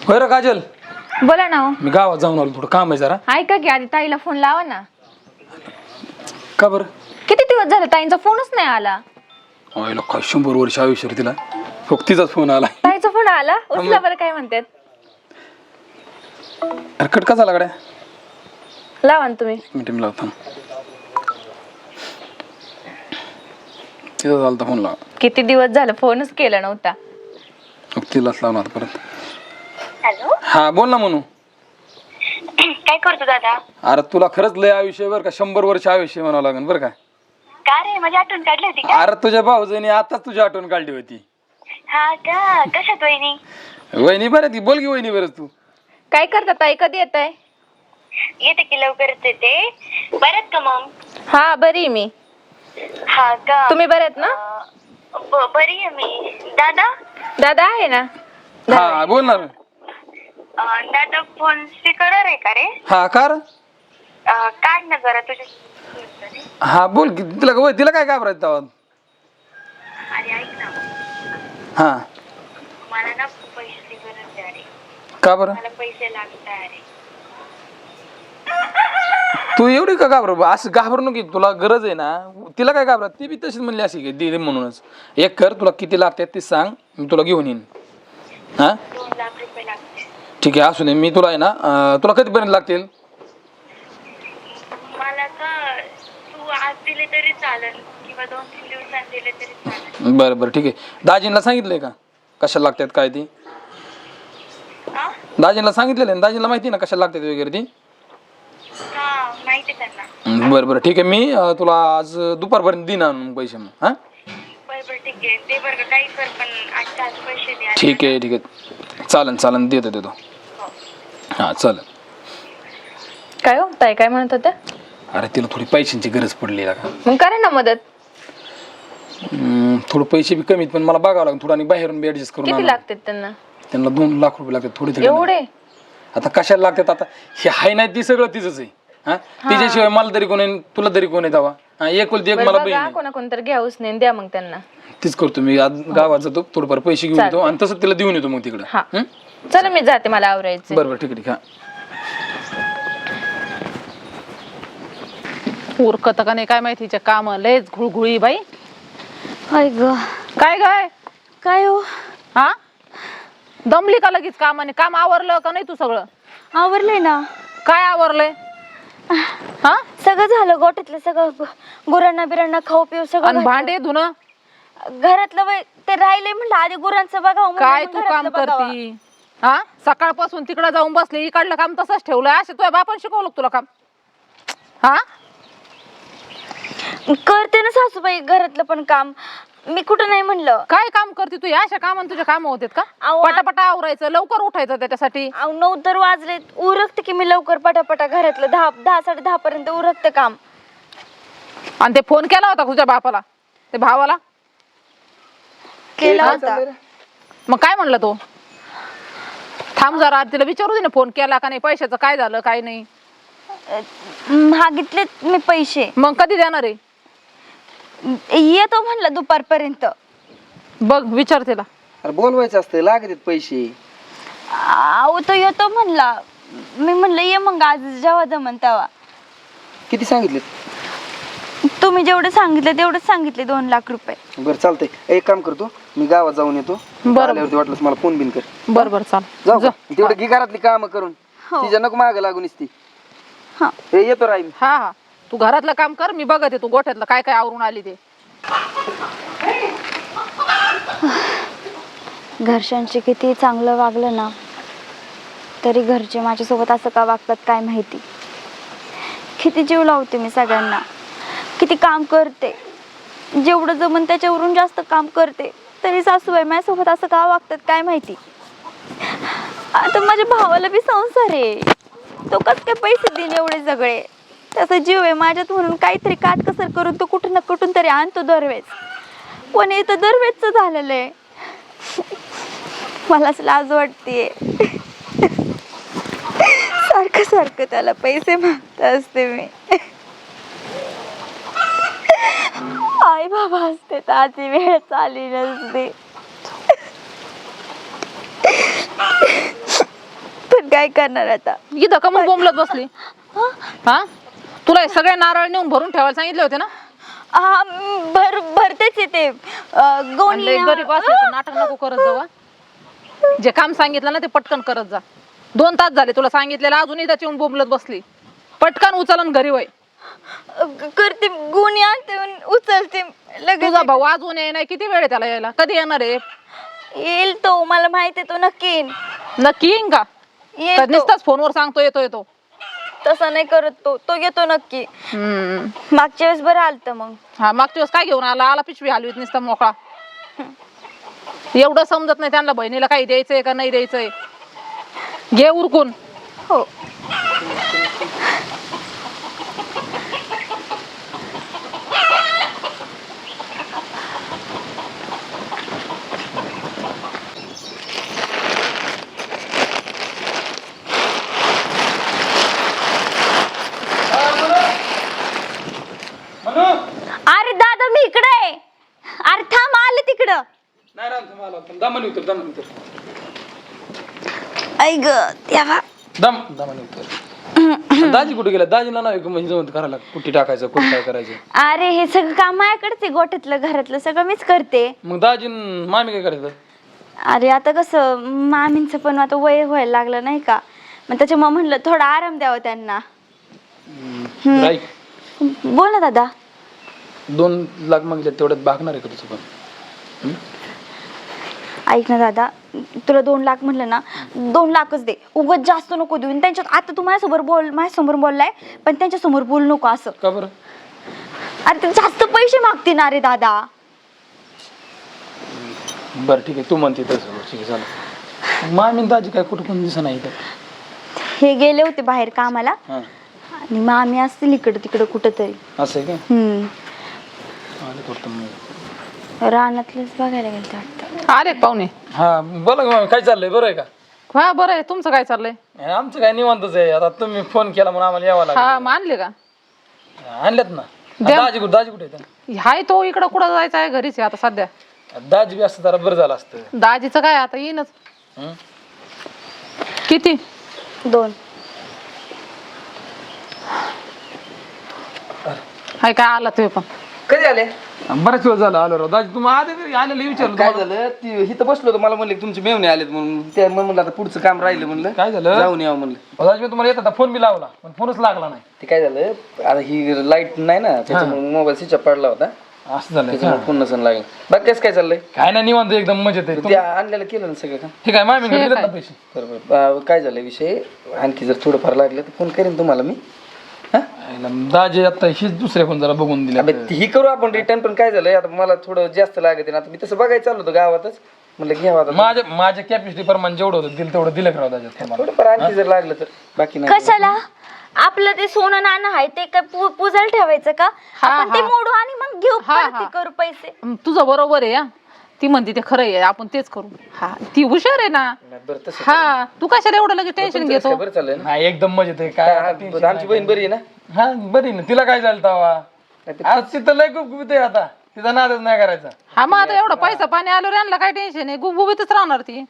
होय रे काजल, बोला ना हो. मी गावात जाऊन आलो, थोडं काम आहे जरा. ऐका की आधी ताईला फोन लावा ना. का बरं? किती दिवस झाले ताईंचा फोनच नाही आला. व्हायला काय 100 वर्ष आयुष्य रे तिला, फक्त तिचाच फोन आला. ताईचा फोन आला, उचला बरं. काय म्हणतात? अरे कट का झाला गड्या? लावा ना तुम्ही. मिनिट मी लावतो. तिचा झाला फोन लावा. किती दिवस झालं फोनच केला नव्हता. तिलाच लावणार परत. हॅलो, हा बोल ना म्हणू. काय करतो दादा? अरे तुला खरंच लय आयुष्य बरं का, 100 वर्ष आयुष्य म्हणावं लागेल बरं का. का रे, माझी आठवण काढली होती का? अरे तुझ्या भाऊजाईने आताच तुझी आठवण काढली होती. हा का, कशात वहिनी? वहिनी बरं ती, बोल की वहिनी बरं तू. काय करता ताई, कधी येत आहे? येते की लवकरच येते. बरं का मग? हा बरी आहे मी. हा का, तुम्ही बरे आहेत ना? बरी आहे मी. दादा दादा आहे ना? हा बोल ना. दादा फोन स्पीकरवर आहे का रे? हा कार. काढ ना जरा तुझ्या. हा बोल की, तिला काय घाबरायचं तेव्हा? अरे ऐक ना, हा मला ना पैशाची गरज आहे रे. का बरं? मला पैसे लागत आहे रे. तू एवढी का घाबर? असं घाबरू नको, तुला गरज आहे ना. तिला काय घाबरत? ती बी तशीच म्हणली अशी दिली म्हणूनच. एक कर, तुला किती लागतात ते सांग, मी तुला घेऊन येईन. हा 2 लाख रुपये लागते. ठीक आहे, असू दे. मी तुला आहे ना, तुला कधीपर्यंत लागतील? मला का तू आज दिले तरी चालेल किंवा 2-3 दिवसांनी दिले तरी चालेल. बरं बरं ठीक आहे. दाजींना सांगितलंय का कशाला लागतात काय ती? हा दाजींना सांगितलेलं आहे ना? दाजींना माहिती ना कशाला लागतात वगैरे ती? हा, माहिती त्यांना. बरं बरं ठीक आहे. मी तुला आज दुपारपर्यंत देईन आणून पैसे मग. हां बरं ठीक आहे. ते बरं का, काही कर पण आजच्या आज पैसे द्या. ठीक आहे ठीक आहे, चालेल देतो. हां चालेल. काय हो ताई, काय म्हणत होत्या? अरे तिला थोडी पैशांची गरज पडली का. मग करा ना मदत. थोडं पैसे बी कमीत, पण मला बघावं लागेल थोडं, आणि बाहेरून बी ऍडजस्ट करून किती आणावं. लागतात त्यांना? त्यांना 2 लाख रुपये लागतात. थोडे थोडे एवढे? आता कशाला लागतात? आता हे हाय नाही ती सगळं तिचंच आहे. हा तिच्याशिवाय मला तरी कोण आहे, तुला तरी कोण आहे तेव्हा? हा एकुलती एक मला बहीण आहे. कोणा तरी घ्याऊच नाही, द्या मग त्यांना. तीच करतो मी. आज गावात जातो, थोडंफार पैसे घेऊन येतो आणि तसं तिला देऊन येतो मग तिकडं. हा चला, मी जाते, मला आवरायचं. बरोबर ठीक आहे ठीक आहे. उरकत का नाही काय माहितीच्या काम लयच घुळघुळी बाई. हाय ग. काय गाय काय हो? हा दमली का लगेच कामाने? काम आवरलं का नाही तू सगळं? आवरलंय ना. काय आवरलंय? हा सगळं झालं, गोठ्यातलं सगळं, गुरांना बिरांना खाऊ पिऊ सगळं आणि घातलं. भांडे धुणं घरातलं ते राहिले म्हणलं आधी गुरांचं बघावं म्हणलं, काय मग तू घरातलं काम बघावं. करती? हा सकाळपासून तिकडे जाऊन बसले, इकडलं काम तसंच ठेवलंय. असे तुझ्या बापान शिकवलं का तुला काम? हा करते ना सासूबाई घरातलं पण काम, मी कुठं नाही म्हणलं. काय काम करते तू? अशा कामाने तुझे काम होतात का? अहो, पटापटा आवरायचं, लवकर उठायचं त्याच्यासाठी. 9 तर वाजले, उरकते की मी लवकर पटापटा घरातलं. 10 10:30 पर्यंत उरकते काम. आणि ते फोन केला होता तुझ्या बापाला, ते भावाला? केला होता. मग काय म्हणलं तो? थांब जरा, तिला विचारू दे ना, फोन केला का नाही, पैशाचं काय झालं काय नाही. मागितलेत मी पैसे. मग कधी देणार आहे? येतो म्हणलं दुपारपर्यंत. बघ विचार तिला. अरे बोलवायचं असतं, लागतात पैसे. अहो तो येतो म्हणला, मी म्हणलं ये मग आज जेव्हा जमन तेव्हा. किती सांगितले? तुम्ही जेवढे सांगितले तेवढेच सांगितले, 2 लाख रुपये. बरं चालतंय, एक काम करतो, मी गावात जाऊन येतो. बरं. आल्यावरती वाटलंच मला फोन बिन कर. बर बर चाल जाऊ जा. का? तेवढं घे घरातली कामं करून. हो. तिच्या नको मागं लागून ती. हा. येतो राहील. हा हा तू घरातलं काम कर, मी बघते तू गोठ्यातलं काय काय आवरून आली ते. घरच्यांशी किती चांगलं वागलं ना, तरी घरचे माझ्यासोबत असं का वागतात काय माहिती. किती जीव लावते मी सगळ्यांना, किती काम करते, जेवढं जमन त्याच्यावरून जास्त काम करते, तरी सासूबाई माझ्यासोबत असं का वागतात काय माहिती. आता माझ्या भावाला बी संसार आहे, तो कस काय पैसे देईन एवढे सगळे. त्याचा जीव आहे माझ्यात म्हणून काहीतरी काटकसर करून तो कुठं ना कुठून तरी आणतो दरवेळेस. पण हे तर दरवेळेच झालेलं आहे. मलाच लाज वाटतेय. सारखं सारखं त्याला पैसे मागत असते मी. आई बाबा असते तर आधी वेळ आली नसते. काय करणार आता? इथं कमल बोंबलत बसली. हा तुला हे सगळे नारळ नेऊन भरून ठेवायला सांगितले होते ना. हा भरतेच येते गोणी लय गरीब असले तर नाटक नको करत जावा. जे काम सांगितलं ना ते पटकन करत जा. 2 तास झाले तुला सांगितलेलं, अजूनही त्याची येऊन बोंबलत बसली. पटकन उचलन घरी वय. करते, गोणी आणते, उचलते लगेच. तुझा भाऊ अजून ये नाही, किती वेळ आहे त्याला यायला? कधी येणार आहे? येईल तो, मला माहिती आहे तो नक्की येईल. नक्की येईन का? येईल तो. नुसताच फोनवर सांगतो येतो येतो. तसा नाही करत तो येतो नक्की. मागच्या वेळेस बरं आलत मग. हा मागच्या वेळेस काय घेऊन आला पिशवी हलवीत नुसता मोकळा. एवढं समजत नाही त्यांना बहिणीला काही द्यायचंय का नाही द्यायचंय. घे उरकून. हो. अरे दादा मी इकडे आहे. अरे थांब, आले तिकडं. नाही राम थांब आला दमानी उतर दमानी उतर ऐ ग देवा. दमानी उतर. दाजी कुठे गेला? दाजीला नाही का म्हणजे जमत करायला कुठे टाकायचं कुठं काय करायचं? अरे हे सगळं काम माझ्याकडेच आहे, गोठ्यातलं घरातलं सगळं मीच करते. मग दाजी मामी काय करायचं? अरे आता कसं मामींचं पण आता वय व्हायला लागलं नाही का, मग त्याच्यामुळे म्हणलं थोडा आराम द्यावा त्यांना. राईट. बोल ना दादा. 2 लाख मागितले तेवढ्यात भागणार आहे का तुझं पण? ऐक ना दादा, तुला 2 लाख म्हणलं ना, 2 लाखच दे, उगाच जास्त नको देऊन. त्यांच्यात आता तू माझ्यासमोर बोललाय, पण त्यांच्यासमोर बोल नको असं. का बरं? अरे ते जास्त पैसे मागते ना रे दादा. बरं ठीक आहे, तू म्हणते तसं. ठीक आहे चालेल. मामी आणि दाजी काय कुठं पण दिसत नाही इथं. हे गेले होते बाहेर कामाला हां आणि मामी असतील इकडं तिकडं कुठं तरी. असं आहे का? आले करतो मग. रानातलंच बघायला गेलं वाटतं. आले पाहुणे. हा बोला की मामी, काय चाललंय? बरं आहे का? हा बरं आहे. तुमचं काय चाललंय? आमचं काय निवांतच आहे. आता तुम्ही फोन केला म्हणून आम्हाला यावं हा लागलं. मग आणले का? आणल्यात ना. द्या. दाजी कुठे आहेत? हाय तो इकडं कुठं जायचं आहे? घरीच आहे आता सध्या. दाजी बी असतं जरा बरं झालं असतं. दाजीचं काय आता येईनच. हं? किती? 2. हाय काय आला तुम्ही पण? कधी आले? बराच वेळ झाला आलो राव. दाजी तुम्ही आलेलं विचारलं काय तुम्हाला. झालं, ती इथं बसलो होतो, मला म्हणले की तुमचे मेवणे आलेत म्हणून. ते म्हणलं आता पुढचं काम राहिलं म्हणलं. काय झालं? जाऊन यावं म्हणलं. दाजी मी तुम्हाला येत होता, फोन बी लावला पण फोनच लागला नाही. ते काय झालं, आता ही लाईट नाही ना, त्याच्यामुळे मोबाईल स्विच ऑफ पडला होता, असं झालं त्याच्यामुळे फोन नसून लागला. बाकी काय चाललंय? काय नाही निवांत एकदम मजेत आहे. ते आणलेलं केलं ना सगळं का? ठीक आहे मामी दिलेत ना पैसे. बरोबर. काय झालं विषय, आणखी जर थोडंफार लागलं तर फोन करेन तुम्हाला मी. दाजी आता हीच दुसऱ्या कोण जरा बघून दिले. ही करू आपण रिटर्न. पण काय झालंय, आता मला थोडं जास्त लागत आहे ना, आता मी तसं बघायला चाललो होतो गावातच, म्हणलं घ्यावा आता. माझ्या कॅपॅसिटी प्रमाणे जेवढं होतं दिलं तेवढं दिलं राव दाजी. थोडंफार आणखी जर लागलं तर. बाकी नाही. कशाला? आपलं ते सोनं नाणं आहे ते काय पूजायला ठेवायचं का? आपण ते मोडू आणि मग घेऊ, परत करू पैसे. तुझं बरोबर आहे. ती म्हणते ते खरं आहे, आपण तेच करू. हा ती हुशार आहे ना. बरं तसं. हा तू कशाला एवढं लगेच टेन्शन घेतो? बरं चाललंय ना. हा एकदम मजेत आहे. काय आमची बहीण बरी आहे ना? हा बरी ना. तिला काय झालं तेव्हा? आज तिथं लय गुपगुपीत आहे आता. तिचा नादच नाही करायचा. हा मग आता एवढं पैसा पाणी आल्यावर यांना काय टेन्शन आहे? गुबगुबीतच राहणार ती.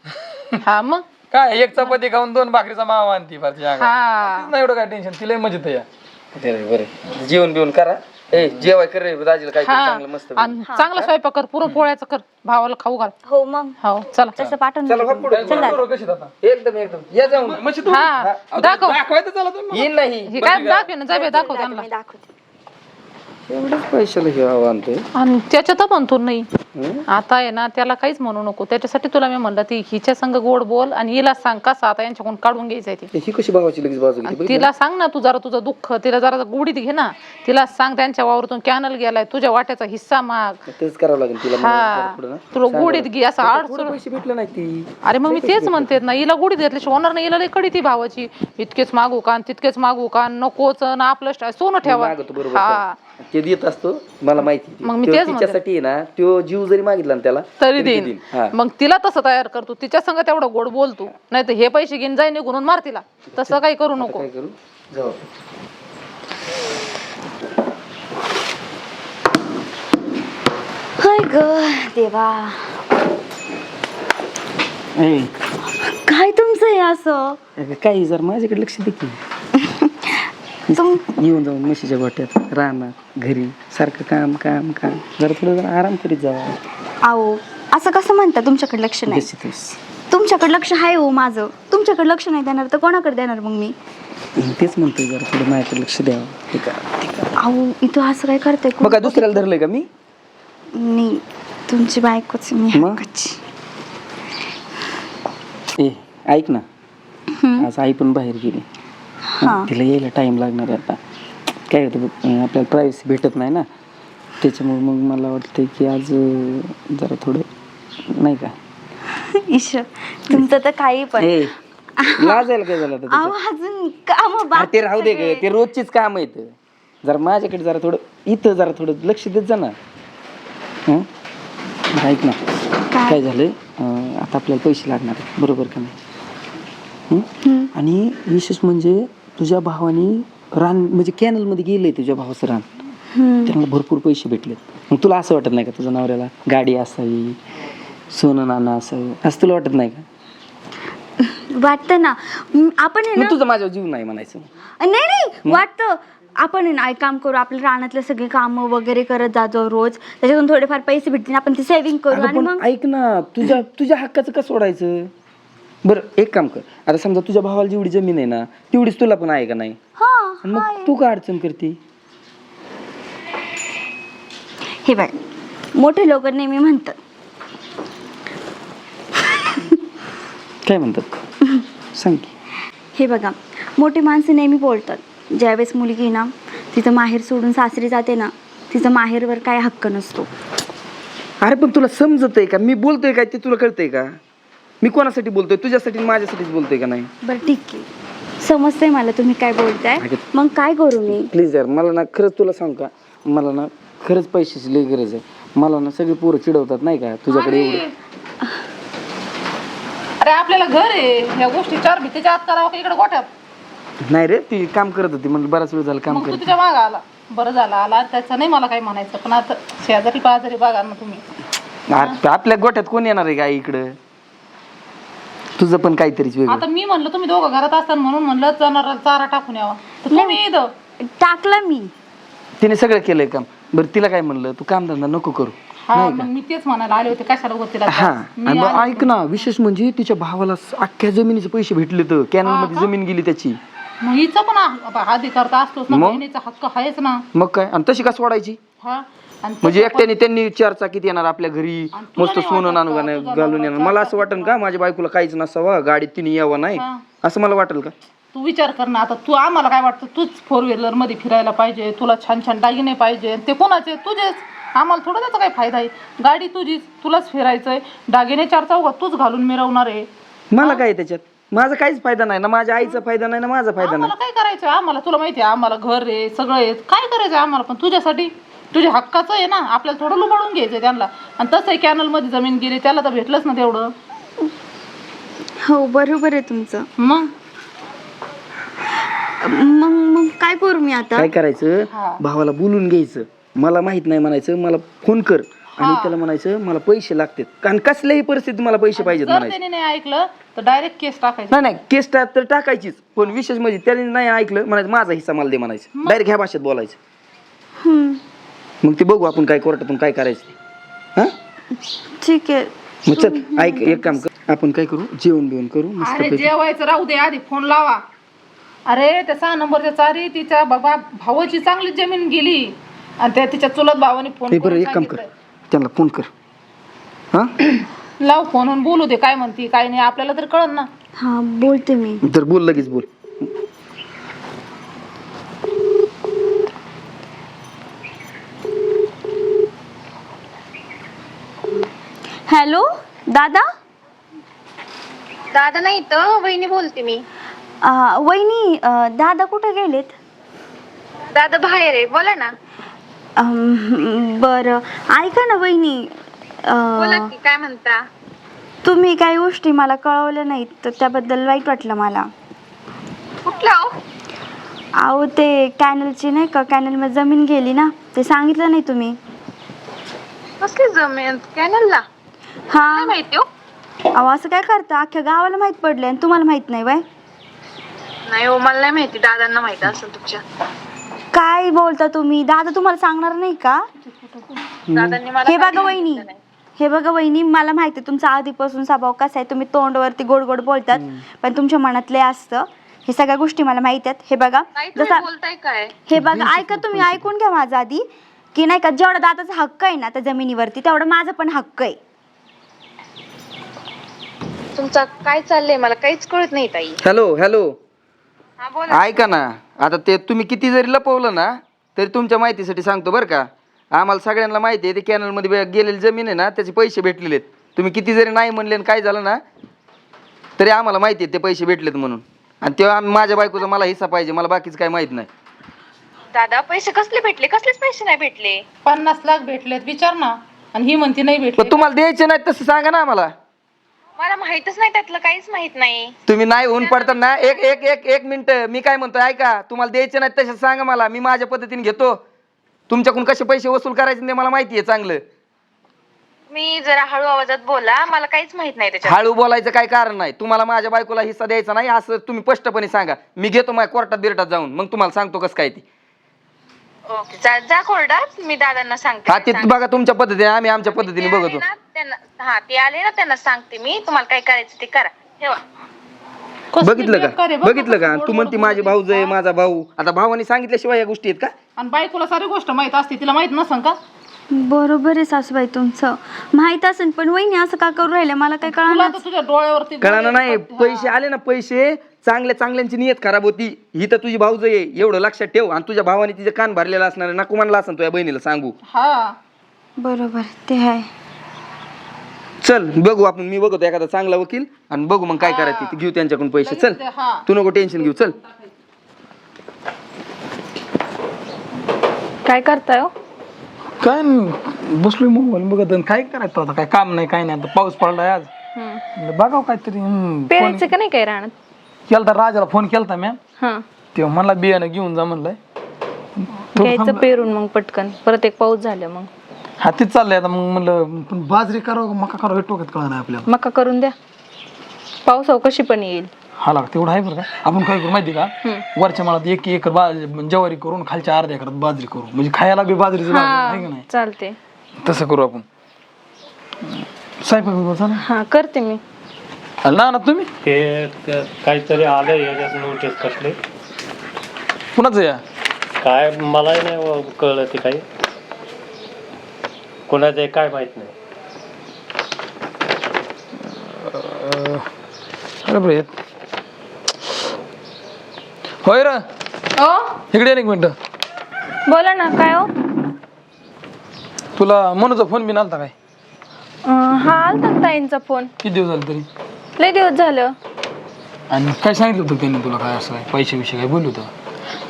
हा मग काय 1 चपाती खाऊन 2 भाकरीचा मावा आणती फारची. हा नाही एवढं काय टेन्शन. तिला मजेत आहे. बरं जेवण बिवण करा. जेवाय कर रे दाजीला, काय चांगलं मस्त. आणि चांगला स्वयंपाक कर, पुरण पोळ्याचं कर, भावाला खाऊ घाल. हो मग हो चला. तसं पाठवून चला दे. पुढे. कशी आता एकदम या जाऊन. हा दाखव. दाखवायचं चला तुम्ही. येईल नाही. हे काय दाखवे ना, जाबे दाखव त्यांना. मी दाखवते. एवढंच पैशाला हे आणतोय. आणि त्याच्यात म्हणतो नाही आता आहे ना, त्याला काहीच म्हणू नको. त्याच्यासाठी तुला मी म्हणलं ती हिच्या संग गोड बोल आणि हिला सांग कसं आता यांच्याकडून काढून घ्यायचंय ते. ही कशी भावाची लगेच बाजू घेते. तिला सांग ना, तू जरा तुझं दुःख तिला जरा गुढीत घे ना. तिला सांग त्यांच्या वावरातून कॅनल गेलाय, तुझ्या वाट्याचा हिस्सा माग. तेच करावं लागेल तिला. हा तुला गुढीत घे असं अडचण. पैसे भेटले नाही ती. अरे मग मी तेच म्हणते ना, हिला गुढीत घेतल्याशिवाय होणार नाही. हिला लई कडी ती भावाची. इतकेच मागू का तितकेच मागू का, नकोच ना आपलं सोनं ठेवा. हा ते देत असतो मला माहिती. मग मी तेच तिच्यासाठी ना, तो जीव जरी मागितला ना त्याला तरी देईन. मग तिला तसं तयार करतो, तिच्या संग तेवढं गोड बोलतो. नाही तर हे पैसे घेऊन जाई निघून मार तिला. तसं काही करू नको. काय करू जाऊ. हाय ग देवा. ए, काय तुमचं हे असं अगं काही जर माझ्याकडे लक्ष दे की. येऊन जाऊन म्हशीच्या गोट्यात रानात घरी सारखं काम काम काम जरा थोडं जरा आराम करीत जावं. आहो असं कसं म्हणता तुमच्याकडे लक्ष नाही? तुमच्याकडे लक्ष आहे हो माझं. तुमच्याकडे लक्ष नाही देणार तर कोणाकडे देणार मग मी? तेच म्हणतोय जरा थोडं माझ्याकडे लक्ष द्यावं. ठीक आहे. आहो इथं असं काय करते मग काय दुसऱ्याला धरलंय का मी? मी तुमची बायकोच मी मग? हक्काची. ए ऐक ना, आज आई पण बाहेर गेली. तिला यायला टाइम लागणार आहे आता. काय होतं बघ, आपल्याला प्रायव्हसी भेटत नाही ना, त्याच्यामुळे मग मला वाटतंय की आज जरा थोडं नाही का. ईश्वर तुमचं तर काही पण. ए लाजायला काय झालं आता आहो त्याच्यात? अजून काम अरे ते राहू दे ग, ते रोजचीच काम आहेत. जरा माझ्याकडे जरा थोडं इथं जरा थोडं लक्ष देत जा ना. हं? ऐक ना, काय झालंय, आता आपल्याला पैसे लागणार आहेत, बरोबर का नाही? आणि विशेष म्हणजे तुझ्या भावाने रान म्हणजे कॅनलमध्ये गेलंय तुझ्या भावाचं रान, त्यांना भरपूर पैसे भेटलेत. मग तुला असं वाटत नाही का तुझ्या नवऱ्याला गाडी असावी, सोनं नाणं असावं, असं तुला वाटत नाही का? वाटतं ना. आपण आहे मग ना, तुझं माझ्यावर जीव नाही म्हणायचं. नाही नाही वाटतं. आपण आहे ना एक काम करू, आपल्या रानातले सगळे कामं वगैरे करत जातो रोज, त्याच्यातून थोडेफार पैसे भेटतील, आपण ते सेव्हिंग करू. अगं आणि पण मग ऐक ना, तुझ्या हक्काचं कसं सोडायचं? बरं एक काम कर, आता समजा तुझ्या भावाला जेवढी जमीन आहे ना तेवढीच तुला पण आहे का नाही? आणि मग तू का अडचण करते? हे बघ, मोठे लोक नेहमी म्हणतात. काय म्हणतात सांग की. हे बघा, मोठी माणसं नेहमी बोलतात, ज्यावेळेस मुलगी ना तिचं माहेर सोडून सासरी जाते ना, तिचं माहेरवर काय हक्क नसतो. अरे पण तुला समजत आहे का मी बोलतोय काय ते? तुला कळतंय का मी कोणासाठी बोलतोय? तुझ्यासाठी माझ्यासाठीच बोलतोय का नाही? बरं ठीक आहे, समजतंय मला तुम्ही काय बोलताय. मग काय करू मी? प्लीज यार, मला ना खरंच तुला सांग का, मला ना खरंच पैशाची लई गरज आहे. मला ना सगळे पोरं चिडवतात नाही का तुझ्याकडे एवढं. अरे आपल्याला घर आहे, या गोष्टी चार भीतीच्या आत करावं का इकडे गोठ्यात? नाही रे, ती काम करत होती म्हणजे बराच वेळ झाला काम मग तू करत. तिच्या मागं आला, बरं झालं आला, त्याचं नाही मला काही म्हणायचं, पण आता शेजारी पाजारी बघा ना तुम्ही. आपल्या गोठ्यात कोण येणार आहे का इकडं? तुझं पण काहीतरीच वेगळं. आता मी म्हणलं तुम्ही दोघं घरात असताना म्हणून म्हणलं जनावराला चारा टाकून यावा, तर तुम्ही इथं टाकलं मी. तिने सगळं केलंय काम. बरं तिला काय म्हणलं, तू कामधंदा नको करू. हा मग मी तेच म्हणायला आले होते, कशाला उगाच तिला हा त्रास? मी आणि मग आले ऐक ना, विशेष म्हणजे तिच्या भावाला अख्ख्या जमिनीचे पैसे भेटले, तर कॅनल मध्ये जमीन गेली त्याची. मग हिचं पण अधिकार तर असतोच ना, बहिणीचा हक्क आहेच ना. मग काय, आणि तशी का सोडायची? हा आणि म्हणजे एकट्याने त्यांनी 4 चाकीत येणार आपल्या घरी, मस्त सोनं नाणं घालून येणार. मला असं वाटेल का माझ्या बायकोला काहीच नसावं, गाडीत तिने यावं नाही, असं मला वाटेल का? तू विचार कर ना, आता तू आम्हाला काय वाटतं, तूच 4 व्हीलर मध्ये फिरायला पाहिजे, तुला छान छान दागिने पाहिजे, ते कोणाचे? तुझेच. आम्हाला थोडं त्याचा काही फायदा आहे? गाडी तुझीच, तुलाच फिरायचंय, दागिने 4 चौघात तूच घालून मिरवणार आहे. मला काय त्याच्यात? माझा काहीच फायदा नाही ना, माझ्या आईचा फायदा नाही ना, माझा फायदा नाही. आम्हाला काय करायचंय? आम्हाला तुला माहिती आहे, आम्हाला घर आहे, सगळं आहे, काय करायचंय आम्हाला, पण तुझ्यासाठी, तुझ्या हक्काचं आहे ना, आपल्याला थोडं लुबाडून घ्यायचंय त्यांना. आणि तसंही कॅनल मध्ये जमीन गेली, त्याला तर भेटलंच ना तेवढं. हो बरोबर आहे तुमचं. मग मग मग काय करू मी आता? काय करायचं, भावाला बोलून घ्यायचं, मला माहित नाही म्हणायचं, मला फोन कर, आणि त्याला म्हणायचं मला पैसे लागतात, कारण कसल्याही परिस्थितीत मला पैसे पाहिजेत जर म्हणायचं. त्याने नाही ऐकलं तर डायरेक्ट केस टाकायची. नाही नाही, केस तर टाकायचीच, पण विशेष म्हणजे त्याने नाही ऐकलं म्हणायचं माझा हिस्सा मला दे म्हणायचं, डायरेक्ट ह्या भाषेत बोलायचं. मग ते बघू आपण काय कोर्टातून काय करायचं ते. हा ठीक आहे. मग चल ऐक, एक काम कर, आपण काय करू, जेवण बिवण करू मस्त. अरे जेवायचं राहू दे, आधी फोन लावा. अरे त्या 6 नंबरच्या चारी तिच्या बाबा भावाची चांगली जमीन गेली, आणि त्या तिच्या चुलत भावाने फोन बरं एक काम कर, त्यांना फोन कर. हा लाव फोन आणि बोलू दे, काय म्हणती काय नाही, आपल्याला तर कळन ना. हा बोलते मी. तर बोल, लगेच बोल. हॅलो दादा. दादा नाही तर वहिनी बोलते मी. वहिनी, दादा कुठे गेलेत? दादा बाहेर आहे, बोला ना. बरं ऐका ना वहिनी, बोला की, काय म्हणता? तुम्ही काही गोष्टी मला कळवल्या नाहीत, तर त्याबद्दल वाईट वाटलं मला. कुठला हो? अहो ते कॅनलची नाही का, कॅनलमध्ये जमीन गेली ना, ते सांगितलं नाही तुम्ही. कसली जमीन? कॅनलला? हा काय माहिती हो? अहो असं काय करता, अख्ख्या गावाला माहित पडलंय आणि तुम्हाला माहित नाही बाय? नाही हो, मला नाही माहिती, दादांना माहिती असेल तुमच्या. काय बोलता तुम्ही? दादा तुम्हाला सांगणार नाही का? दादांनी मला हे बघा वहिनी, हे बघा वहिनी, मला माहिती आहे तुमचा आधीपासून स्वभाव कसा आहे. तुम्ही तोंडवरती गोड गोड बोलतात, पण तुमच्या मनातले असतं. हे सगळ्या गोष्टी मला माहिती आहेत. हे बघा जसा बोलताय काय? हे बघा, ऐका तुम्ही, ऐकून घ्या माझा आधी, की नाही का, जेवढा दादाचा हक्क आहे ना त्या जमिनीवरती, तेवढा माझा पण हक्क आहे. तुमचा काय चाललंय मला काहीच कळत नाही ताई. हॅलो हॅलो, हा बोला. ऐका ना, आता ते तुम्ही किती जरी लपवलं ना तरी तुमच्या माहितीसाठी सांगतो बरं का. आम्हाला सगळ्यांना माहिती आहे ते कॅनलमध्ये गेलेली जमीन आहे ना, त्याचे पैसे भेटलेले आहेत. तुम्ही किती जरी नाही म्हणले आणि काय झालं ना तरी आम्हाला माहिती आहे ते पैसे भेटलेत म्हणून. आणि तेव्हा माझ्या बायकोचा मला हिस्सा पाहिजे, मला बाकीचं काय माहित नाही. दादा पैसे कसले भेटले? कसलेच पैसे नाही भेटले. 50 लाख भेटलेत, विचार ना. आणि ही म्हणती नाही भेटले. पण तुम्हाला द्यायचे नाहीत तसं सांगा ना आम्हाला. मला माहितच नाही, त्यातलं काहीच माहित नाही. तुम्ही नाही होऊन पडतात ना, एक एक एक एक मिनिट मी काय म्हणतो ऐका. तुम्हाला द्यायचे नाहीत तसं सांगा मला, मी माझ्या पद्धतीने घेतो. तुमच्याकडून कसे पैसे वसूल करायचे ते मला माहिती आहे चांगलं. मी जरा हळू आवाजात बोला, मला काहीच माहित नाही त्याच्यात. हळू बोलायचं काय कारण नाही. तुम्हाला माझ्या बायकोला हिस्सा द्यायचा नाही असं तुम्ही स्पष्टपणे सांगा. मी घेतो माझ्या कोर्टात बिरटात जाऊन, मग तुम्हाला सांगतो कसं काय ते. ओके, जा कोर्टात, मी दादांना सांगते. हा ते बघा तुमच्या पद्धतीने, आम्ही आमच्या पद्धतीने बघतो. हा ते आले ना, त्यांना सांगते मी, तुम्हाला काय करायचं ते करा. ठेवा. कसली बघितलं बेकार का, आहे बघा, बघितलं का? कसं तू म्हणती गोड माझे गोड भाऊ बोलते. आहे, माझा भाऊ. आता भावाने सांगितल्याशिवाय या गोष्टी आहेत का? आणि बायकोला सारी गोष्ट माहित असते, तिला माहित नसन का? बरोबर आहे सासूबाई तुमचं, माहित असेल, पण वहिनी असं का करू राहिले मला काय तुला कळणार. तर तुझ्या डोळ्यावरती कळालं नाही. पैसे आले ना, पैसे चांगल्या चांगल्यांची नियत खराब होती. ही तर तुझी भाऊज आहे एवढं लक्षात ठेव. आणि तुझ्या भावाने तिचे कान भरलेला असणार आहे, नको म्हणला असं तुझ्या बहिणीला सांगू. हा बरोबर ते आहे. चल बघू आपण, मी बघतो एखादा चांगला वकील आणि बघू मग काय करायचं ते, घेऊ त्यांच्याकडून पैसे. चल हा. तू नको टेन्शन घेऊ, चल. काय करताय हो? काय नाही, बसलोय मोबाईल बघत. आणि काय करायचं आता, काय काम नाही काय नाही. आता पाऊस पडलाय आज, बघाव काहीतरी. पेरायचं का नाही काय राहणार? केलता राजाला फोन केलता मॅम, हा, तेव्हा म्हणला बियाणं घेऊन जा म्हणलाय. घ्यायचं पेरून मग पटकन, परत एक पाऊस झालं मग. हा तेच चाललंय आता. मग म्हणलं पण बाजरी करावं का मका करावं हे टोक्यात कळलं नाही आपल्याला. मका करून द्या, पावसावर कशी पण येईल. हा लागतं तेवढं आहे बरं का. आपण काय करू माहिती का, वरच्या माळात 1 एकर ज्वारी करून खालच्या अर्ध्या एकरात बाजरी करू, म्हणजे खायला बी बाजरीचं लागेल, आहे का नाही? चालते, तसं करू आपण. स्वयंपाक बिपाक झाला? हा करते मी. ना ना तुम्ही ते काहीतरी आलंय याच्यात नोटीस कसले, कुणाचं या? काय मलाही नाही कळलं ते काही, कोणाचं आहे काय माहित नाही. अरे बरं होय र, ओ इकडे ये एक मिनिट. बोला ना, काय हो? तुला मनूचा फोन बिन आलता काय? हा आलता ना ताईंचा फोन, किती दिवस झाले तरी? लय दिवस झालं. आणि काय सांगितलं होतं त्यांनी तुला, काय असं काय पैसे विषय काय बोलू होतं?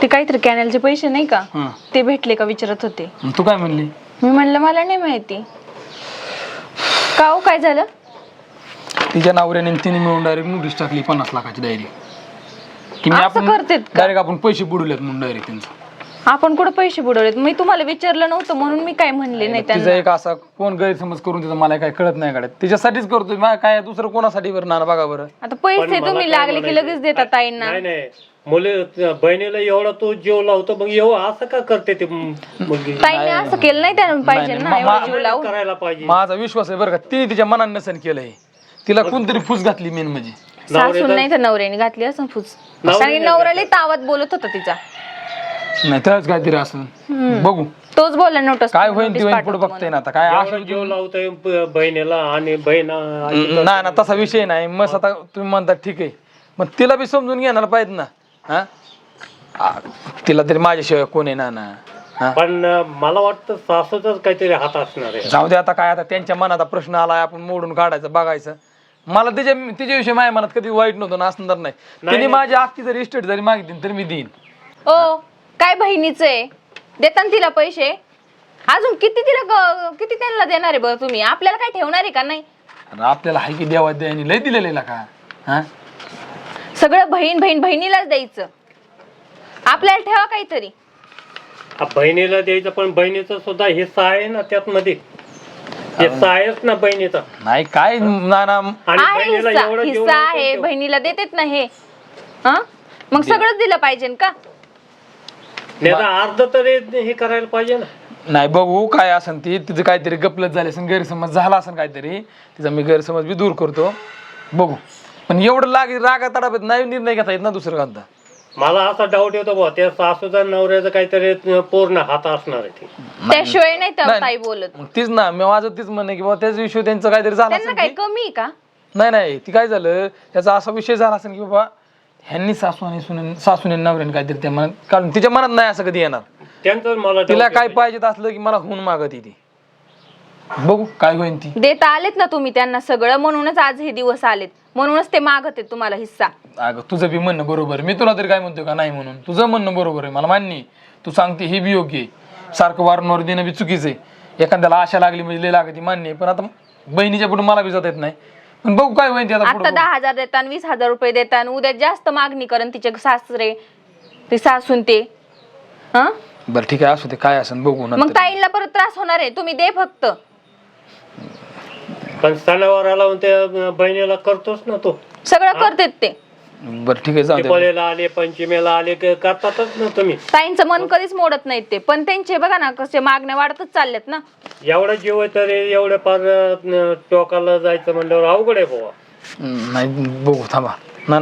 ते काहीतरी कॅनलचे पैसे नाही का, हां, ते भेटले का विचारत होते. तू काय म्हणली? मी म्हणलं मला नाही माहिती. का हो, काय झालं? तिच्या नवऱ्याने आणि तिने मिळून डायरेक्ट नोटीस टाकली 50 लाखाची डायरेक्ट, की मी असं आपण करतेत का? डायरेक्ट आपण पैसे बुडवलेत म्हणून डायरेक्ट त्यांचं. आपण कुठं पैसे बुडवलेत? मी तुम्हाला विचारलं नव्हतं म्हणून मी काय म्हणले नाही तिचा त्यांना. एक असा कोण गैरसमज करून तिचा मला काय कळत नाही काढत. तिच्यासाठीच करतोय, मला काय दुसरं कोणासाठी बरं ना, बघा बरं. आता पैसे पण मला तुम्ही काय लागले की म्हणायचं? लगेच देता ताईंना. नाही नाही, मुले बहिणीला एवढा तो जीव लावतो, मग एवढं असं का करते ते? मग ताईने असं केलं नाही त्यांना पाहिजे नाही, ना, मा- एवढा जीव लावून. करायला पाहिजे. माझा विश्वास आहे बरं का, तिने तिच्या मनाने नसन केलंय. तिला कोणतरी फुस घातली मेन म्हणजे. सासून नाही तर नवऱ्याने घातली असं फुस. आणि नवऱ्याला तावात बोलत होता तिचा. नाही त्याच काहीतरी असं बघू तोच बोलला नोटीस काय होईल ती होईल पुढे बघतोय ना आता. काय एवढा असं जीव लावतोय बहिणीला आणि बहीण नाही ना, तसा विषय नाही. मस्त आता तुम्ही म्हणता ठीक आहे, मग तिला बी समजून घेणार पाहिजे ना. हा, तिला तरी माझ्याशिवाय कोण आहे ना ना. हा, पण मला वाटतं सासूचाच काहीतरी हात असणार आहे. जाऊ दे आता. काय आता त्यांच्या मनात प्रश्न आलाय, आपण मोडून काढायचं बघायचं. मला तिच्याविषयी माझ्या मनात कधी वाईट नव्हतं ना, असणार नाही. तिने माझी अख्खी जरी इस्टेट जरी मागितली तरी मी देईन. ओ काय बहिणीच आहे, देता ना तिला पैसे. अजून किती तिला किती त्यांना देणार आहे बरं तुम्ही? आपल्याला काय ठेवणार आहे का नाही? आणि आपल्याला हाय की देवा द्यायनी लय दिलेलं का. हा, सगळं बहीण बहीण बहिणीलाच द्यायचं, आपल्याला ठेवा काहीतरी. बहिणीला द्यायचं, पण बहिणीचा सुद्धा हिस्सा आहे ना त्यात मध्ये. हिस्सा आहेच ना बहिणीचा. नाही काय नाना आणि आहे बहिणीला हिस्सा एवढं जीव हिस्सा लावतो आहे तो. बहिणीला देतेत ना हे. हा मग सगळंच दिलं पाहिजे का? नाही तर अर्ध तरी हे करायला पाहिजे ना. नाही बघू काय असन ती तिचं काहीतरी गपलत झाले असेल, गैरसमज झाला असेल काहीतरी, तिचा मी गैरसमज बी दूर करतो. बघू पण एवढं रागा तडाप्यात नाही निर्णय घेता येत ना दुसरं कोणता. मला असा डाऊट येतो बा त्या सासूचा नवऱ्याचं काहीतरी पूर्ण हात असणार आहे ते. त्याशिवाय नाही तर नाही. ताई बोलत. मग तीच ना मी माझं तीच म्हणणं आहे की बाबा त्याच विषय त्यांचं काहीतरी झालं त्यांना असेल काय की- कमी आहे का? नाही ती काय झालं त्याचा असा विषय झाला असेल की बाबा ह्यांनी सासूने नवऱ्याने काहीतरी त्या मनात, कारण तिच्या मनात नाही असं कधी येणार. त्यांचं मला doubt तिला काय येतो. पाहिजे असलं की मला होऊन मागत ती. बघू काय होईल ती. देता आलेत ना तुम्ही त्यांना सगळं, म्हणूनच आज हे दिवस आलेत, म्हणूनच ते मागत आहेत तुम्हाला हिस्सा. अगं तुझं बी म्हणणं बरोबर आहे. मी तुला तरी काय म्हणतोय का नाही म्हणून, तुझं म्हणणं बरोबर आहे, मला मान्य आहे. तू सांगते हे बी योग्य आहे, सारखं वारंवार देणं बी चुकीचं आहे. एखाद्याला आशा लागली म्हणजे लय लागते मान्य आहे, पण आता बहिणीच्या पुढे मला बी जाता येत नाही. पण बघू काय होईल ते आता आता पुढं. 10,000 देतान, 20,000 रुपये देतान, उद्या जास्त मागणी करण तिचे सासरे ते सासून ते. हा बरं ठीक आहे असू दे, काय असेल बघू मग नंतर. ताईंना परत त्रास होणार आहे. तुम्ही दे फक्त. पण सणावार लावून त्या बहिणीला करतोच ना तो. सगळं करतेत ते. बरं ठीक आहे जाऊ दे. दिवाळीला आले, पंचमीला आले, करतातच ना तुम्ही. ताईंचं मन कधीच मोडत नाहीत ते, पण त्यांचे बघा ना कसे मागण्या वाढतच चालल्यात ना. एवढा जीव आहे तरी एवढ्या पार टोकाला जायचं म्हणल्यावर अवघड आहे बाबा. नाही बघू थांबा. ना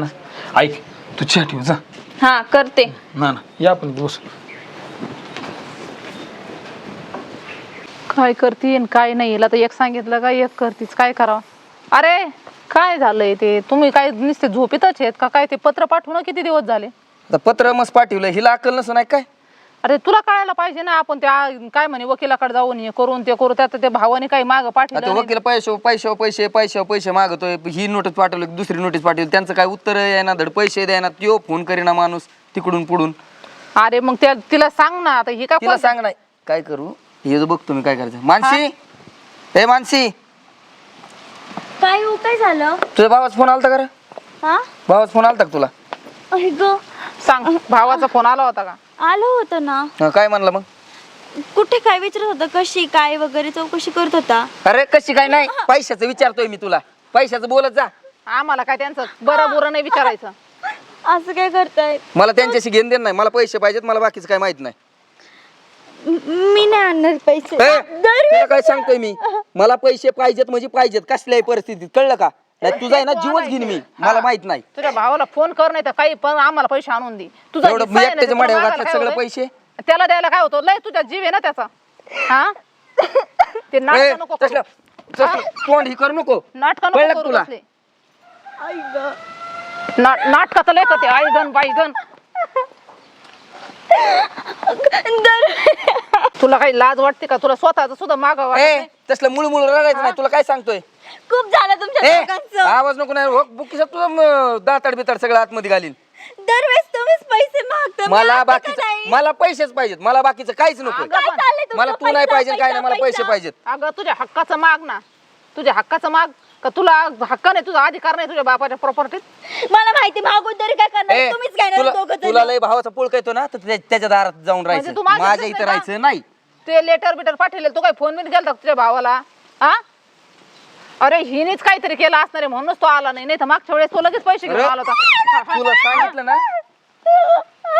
ऐक तू चहा ठेव जा. हा करते. ना या आपण बस. काय करते आणि काय नाही, हिला तर एक सांगितलं का एक करतीच, काय करावं. अरे काय झालंय ते, तुम्ही काय नुसते झोपेतच आहेत का काय? ते पत्र पाठवून किती दिवस झाले? आता पत्र मस्त पाठवलं, हिला अक्कल नसं नाही काय? अरे तुला कळायला पाहिजे ना, आपण त्या काय म्हणे वकिलाकडे जाऊन हे करून ते करू, त्यात त्या भावाने काही माग आता पाठवलं नाही. वकील पैसे मागतोय, ही नोटीस पाठवली दुसरी नोटीस पाठवली, त्यांचं काय उत्तर आहे धड पैसे द्यायना, त्यो फोन करीना माणूस तिकडून पुढून. अरे मग त्या तिला सांग ना आता, ही तिला काय सांग नाही काय करू, हे जो बघतो मी काय करायचं. मानसी, ए मानसी, काय हो, काय झालं? तुझ्या भावाचा फोन आलता का रे? हा भावाचा फोन आलता का तुला? अरे ग, सांग, भावाचा फोन आला होता का? आलं होतं ना. हा, काय म्हणला मग? कुठे काय विचारत होता, कशी काय वगैरे चौकशी करत होता. अरे कशी काय नाही, पैशाचं विचारतोय मी तुला, पैशाचं बोलत जा. आम्हाला काय त्यांचं बरं बुरं नाही विचारायचं. असं काय करताय? मला त्यांच्याशी घेणं देणं नाही, मला पैसे पाहिजेत, मला बाकीचं काय माहित नाही. मी नाही आणणार पैसे. ए, तुला काय सांगतोय मी, मला पैसे पाहिजेत म्हणजे पाहिजेत कसल्याही परिस्थितीत, कळलं का? नाही तुझा आहे ना जीवच घेईन मी, मला माहित नाही. तुझ्या भावाला फोन कर, नाही तर काही पण आम्हाला पैसे आणून दे. तुझा एवढं हिस्सा आहे ना, एकट्याच्या तुला मड्यावर मागायला घातलं काय सगळं होतंय? पैसे. त्याला द्यायला काय होतं, लय तुझा जीव आहे ना त्याचा. हा ते ए, नाटक नको करू. तसलं तोंड ही करू नको, नाटक कळलं नको का करू तुला? तसले. नाटकाचं लय करते, आईगन बाईगन. तुला काही लाज वाटते का? तुला स्वतःच सुद्धा मागावं ए, तसलं मुळमुळ रडायचं नाही, तुला काय सांगतोय. खूप झालं तुमच्या ए, दोघांचं. आवाज नको नाही, बुकीचा तुझं दाताड बिताड सगळं आतमध्ये घालीन. दरवेळेस तुम्हीच पैसे मागता. मला आता बाकीचं, का नाही? मला पैसेच पाहिजेत, मला बाकीचं काहीच नको. अगं, पण- चाललंय तुमचं? मला तू नाही पैसा, पाहिजे काय नाही, मला पैसा, पैसे पैसा. पाहिजेत. अगं तुझ्या हक्काचं माग ना, तुझ्या हक्काचं माग. का तुला हक्क नाही, तुझा अधिकार नाही तुझ्या बापाच्या प्रॉपर्टीत? मला माहिती, मागून तरी काय करणार, ए, तुम्हीच काय नाही दोघं जण. तुला लय भावाचा पुळका येतो ना, तर त्याच्या दारात जाऊन म्हणजे राहायचं, तू माझ्या माझ्या इथेच इथं नाही राहायचं नाही. ते लेटर बिटर पाठवले, तू काय फोन बिन केला तुझ्या भावाला? हा अरे हिनेच काहीतरी केलं असणार आहे म्हणूनच तो आला नाही, नाही तर मागच्या वेळेस तो लगेच पैसे घेऊन अरे, आला होता. तुला सांगितलं ना,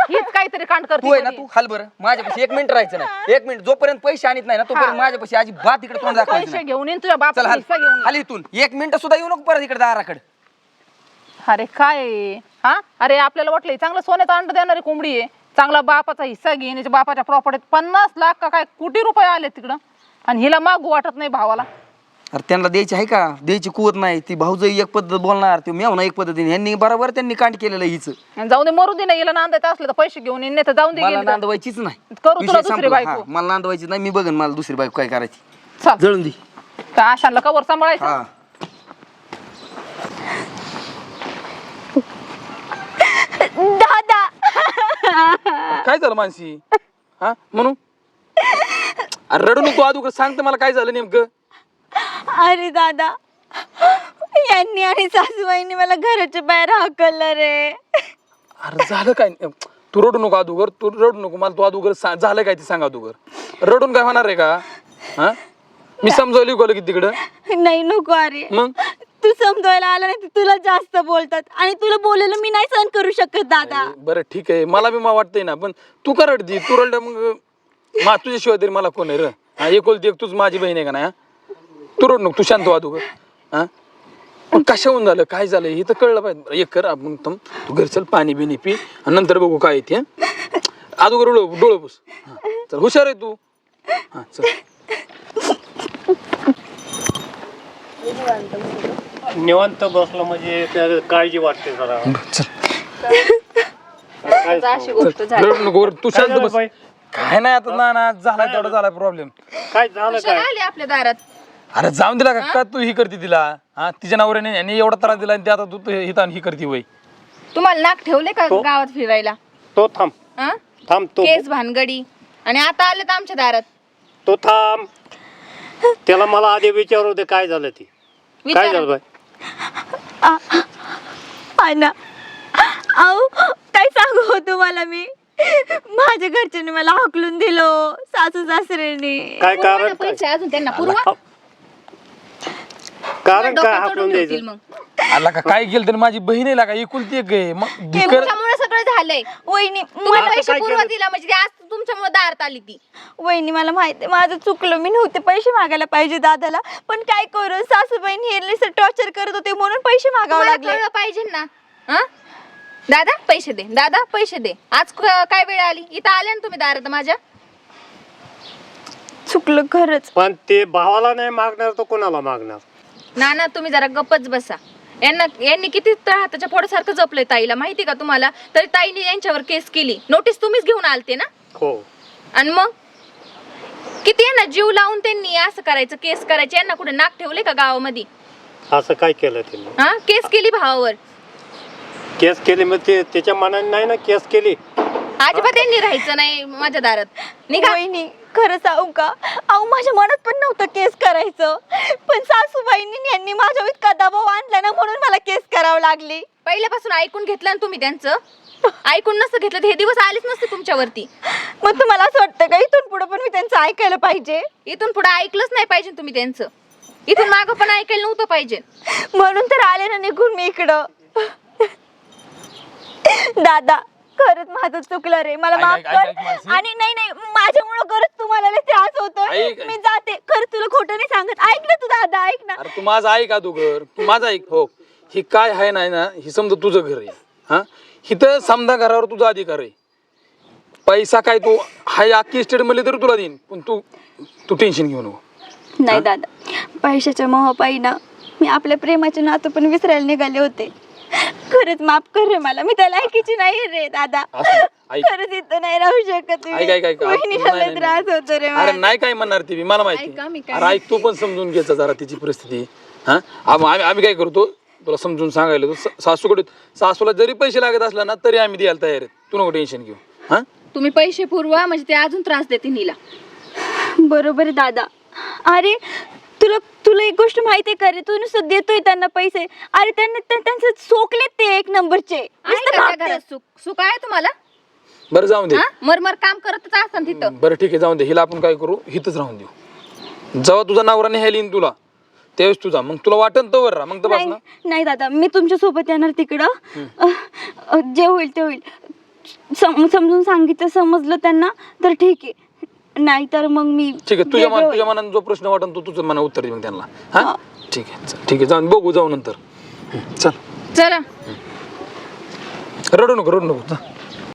हीच काहीतरी कांड तू आहे ना, करते. तू हाल बरं माझ्यापाशी 1 मिनिट राहायचं नाही, 1 मिनिट जोपर्यंत पैसे आणत नाही ना तोपर्यंत माझ्यापाशी अजिबात इकडे तोंड दाखवायचं पैसे नाही. घेऊन येईन तुझ्या चल बापाचा हाल, हिस्सा घेऊन ये. हाल इथून 1 मिनिट सुद्धा येऊ नको परत इकडे दाराकडे. अरे काय आहे? हा अरे आपल्याला वाटलं चांगलं सोन्याचं अंड देणारी कोंबडी आहे, चांगला बापाचा हिस्सा घेईन, याच्या बापाच्या प्रॉपर्टीत 50 लाख का काय कोटी रुपये आले तिकडं, आणि हिला मागू वाटत नाही भावाला. अरे त्यांना द्यायची आहे का? द्यायची कुवत नाही. ती भाऊजई एक पद्धत बोलणार, ते मेवना एक पद्धतीने, यांनी बरोबर त्यांनी कांड केलेलं हिच. आणि जाऊन दे, मरू दे ना, हिला नांदायचं असलं तर पैसे घेऊन येईन, नाही तर जाऊन दे. मला गेली तर. नांदवायचीच नाही, करू विषय तुला दुसरी संपला. बायको. हा, मला नांदवायची नाही, मी बघन मला दुसरी बायको काय करायची, चल जळून दे. त्या आशाला कवर सांभाळायचं. हा दादा, काय झालं मानसी? हा म्हणून अरे रडू नको, अगोदर सांगते मला काय झालं नेमकं. अरे दादा, यांनी आणि सासूबाईंनी मला घराच्या बाहेर हाकललं रे. अरे झालं काय? तू रडू नको अगोदर, तू रडू नको, मला तू अगोदर झालं काय ते सांग अगोदर. रडून काय होणार आहे का? हा मी समजावली की तिकडं नाही नको अरे, मग तू समजवायला आला नाही तुला जास्त बोलतात आणि तुला बोलायला मी नाही सहन करू शकत दादा. बरं ठीक आहे, मला बी वाटतंय ना, पण तू का रडती? तू रडलं मग तुझ्याशिवाय तरी मला कोण आहे र? हा, एकुलती एक तूच माझी बहीण आहे का नाही? तू रड नको, तू शांत व्हा तू. हा, पण कशाहून झालं, काय झालं हे तर कळलं पाहिजे. एक कर, आपण तू घरी चल, पाणी बिनी पी आणि नंतर बघू काय येते. अगोदर डोळं पुस. चल, हुशार आहे तू. हा चल. निवांत बसलं म्हणजे त्या काळजी वाटते जरा. अशी गोष्ट झाली. रडू नको, तू काय शांत झालं बस. बाई? काय नाही आता, ना झाला तेवढा झाला प्रॉब्लेम. काय झालं कशाला काय? आली आपल्या दारात? अरे जाऊन दिला का तू ही करते तिला? हा, तिच्या नवऱ्याने यांनी एवढा त्रास दिला आणि ते आता तू हिता ही करते वय. तुम्हाला नाक ठेवले का तो- गावात फिरायला? तो थांब हा? थांब तो केस भानगडी आणि आता आले तर आमच्या दारात. तो थांब. त्याला मला आधी विचारू दे काय झालं ती. काय विचारा. झालं बाई? ना अहो काय सांगू हो तुम्हाला मी, माझ्या घरच्यांनी मला हाकलून दिलो, सासू सासऱ्याने. काय पुरवा कारण ना काय? पैसे अजून त्यांना पुरवा. कारण काय डोकं हाकलून चढून ठेवतील द्यायचं? मग. आला का काय केलं तर माझी बहीण आहे का एकुलती एक आहे मग कर. तुमच्यामुळे सगळं झालंय. वहिनी तुम्हाला असं पैसे काय पुरवा केलं? दिला म्हणजे ते आज तुमच्यामुळे दारात आली ती. वहिनी मला माहिती माझं चुकलं, मी नव्हते पैसे मागायला पाहिजे दादाला, पण काय करू सासूबाईंनी हे टॉर्चर करत होते म्हणून पैसे मागावे तुम्हाला लागले. कळलं पाहिजे ना. हा? दादा पैसे दे, दादा पैसे दे. आज काय वेळ आली? इथं आले ना तुम्ही दारात माझ्या. चुकलं खरंच. पण ते भावाला नाही मागणार तर कोणाला मागणार? ना तुम्ही जरा गप्पच बसा. यांनी किती हाताच्या फोडासारखं जपलंय ताईला माहिती का तुम्हाला? तरी ताईने यांच्यावर केस केली. नोटीस तुम्हीच घेऊन आलते ना. हो. आणि मग किती आहे ना जीव लावून त्यांनी असं करायचं, केस करायचे. यांना कुठे नाक ठेवले का गावामध्ये? असं काय केलं त्यांनी? हा, केस केली भावावर. केस केली मग ते त्याच्या मनाने नाही ना केस केली. अजिबात यांनी राहायचं नाही माझ्या दारात. निघा. वहिनी खरं सांगू का, अहो माझ्या मनात पण नव्हतं केस करायचं, पण सासूबाईंनी यांनी माझ्यावर इतका दबाव आणला ना म्हणून मला केस करावं लागली. पहिल्यापासून ऐकून घेतलं ना तुम्ही त्यांचं. ऐकून नसतं घेतलं तर हे दिवस आलेच नसते तुमच्यावरती. मग तुम्हाला असं वाटतं का इथून पुढे पण मी त्यांचं ऐकायला पाहिजे? इथून पुढे ऐकलंच नाही पाहिजे तुम्ही त्यांचं. इथून मागं पण ऐकायला नव्हतं पाहिजे. म्हणून तर आले ना निघून मी इकडं. दादा खरंच माझं चुकलं रे, मला माफ ऐक, ऐक, ऐक, कर. मानसी. आणि नाही माझ्यामुळे खरंच तुम्हाला लय त्रास होतोय. ऐक, ऐक. मी जाते, खरंच तुला खोटं नाही सांगत. ऐक ना तू दादा, ऐक ना. अरे तू माझा ऐक अगोदर, तू माझा ऐक. हो, ही काय आहे नाही ना, ही समजा तुझं घर आहे. हा, हिथं समजा घरावर तुझा अधिकार आहे. पैसा काय तू हाय अख्खी स्टेट मध्ये तरी तुला देईन, पण तू टेन्शन घेऊ नको. नाही दादा, पैशाच्या मोहापायी ना मी आपल्या प्रेमाचे नातं पण विसरायला निघाले होते. खरंच माफ कर रे मला, मी त्याला ऐकायची नाही रे दादा. असं ऐक. खरंच इथं नाही राहू शकत मी. ऐक ऐक ऐक वहिनीला लय नाही, त्रास होतो रे अरे मला. नाही काय म्हणणार ती मला माहिती. ऐका, मी काय अरे ऐक, तू पण समजून घ्यायचा जरा तिची परिस्थिती. हा, आम्ही काय करतो तुला समजून सांगायला, सासूला जरी पैसे लागत असला ना तरी आम्ही द्यायला तयार आहेत. तू नको टेन्शन घेऊ. हा, तुम्ही पैसे पुरवा म्हणजे ते अजून त्रास देते नीला. बरोबर आहे दादा. अरे तुला एक गोष्ट माहिती आहे का रे, तू नुसतं देतोय त्यांना पैसे, अरे त्यांचे सोकलेत ते एक नंबरचे. आहे नुसतं का त्या मागतात. घरात सुख आहे तुम्हाला? बरं जाऊन दे. हा? मरमर काम करतच असतात तिथं. बरं ठीक आहे जाऊन दे. हिला आपण काय करू, हिथंच राहून देऊ. जेव्हा तुझा नवरा न्यायला येईन तुला त्यावेळेस तुझा, मग तुला वाटन तर राहा, मग तर बस ना. नाही दादा, मी तुमच्या सोबत येणार तिकडं. जे होईल ते होईल. समजून सांगितलं, समजलं त्यांना तर ठीक आहे, नाही तर मग मी ठीक आहे, तुझ्या वेगळं तुझ्या मनात जो प्रश्न वाटन तो तुझं मना उत्तर दे मग त्यांना. हा ठीक आहे, चल ठीक आहे, जाऊन बघू जाऊ नंतर. चल चला. रडू नको.